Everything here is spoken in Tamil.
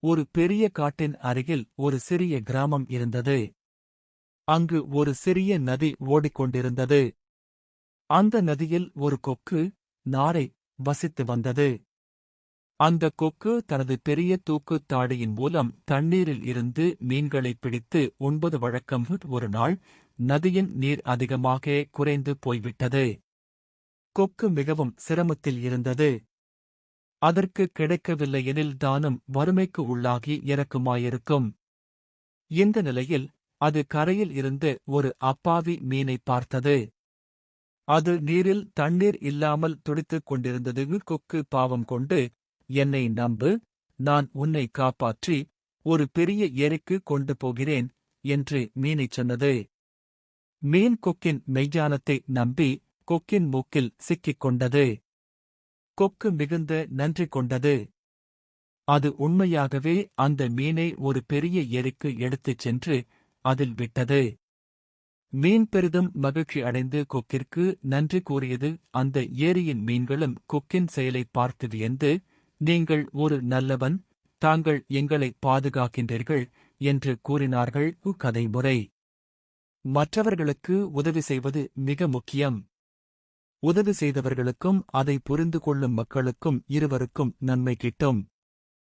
ஒரு பெரிய காட்டின் அருகில் ஒரு சிறிய கிராமம் இருந்தது. அங்கு ஒரு சிறிய நதி ஓடிக்கொண்டிருந்தது. அந்த நதியில் ஒரு கொக்கு, நாரை, வசித்து வந்தது. அந்த கொக்கு தனது பெரிய தூக்குத் தாடியின் மூலம் தண்ணீரில் இருந்து மீன்களைப் பிடித்து உண்பது வழக்கம். ஒரு நாள் நதியின் நீர் அதிகமாக குறைந்து போய்விட்டது. கொக்கு மிகவும் சிரமத்தில் இருந்தது. அதற்கு கிடைக்கவில்லையெனில் தானும் வறுமைக்கு உள்ளாகி இறக்குமாயிருக்கும். இந்த நிலையில் அது கரையில் இருந்து ஒரு அப்பாவி மீனை பார்த்தது. அது நீரில் தண்ணீர் இல்லாமல் துடித்துக் கொண்டிருந்தது. கொக்கு பாவம் கொண்டு, என்னை நம்பு, நான் உன்னை காப்பாற்றி ஒரு பெரிய ஏரிக்கு கொண்டு போகிறேன் என்று மீனைச் சொன்னது. மீன் கொக்கின் மெய்ஞானத்தை நம்பி கொக்கின் மூக்கில் சிக்கிக் கொண்டது. கொக்கு மிகுந்த நன்றி கொண்டது. அது உண்மையாகவே அந்த மீனை ஒரு பெரிய ஏரிக்கு எடுத்துச் சென்று அதில் விட்டது. மீன் பெரிதும் மகிழ்ச்சி அடைந்து கொக்கிற்கு நன்றி கூறியது. அந்த ஏரியின் மீன்களும் கொக்கின் செயலைப் பார்த்து வியந்து, நீங்கள் ஒரு நல்லவன், தாங்கள் எங்களை பாதுகாக்கின்றீர்கள் என்று கூறினார்கள். கதைமுறை: மற்றவர்களுக்கு உதவி செய்வது மிக முக்கியம். உதவி செய்தவர்களுக்கும் அதை புரிந்து கொள்ளும் மக்களுக்கும் இருவருக்கும் நன்மை கிட்டும்.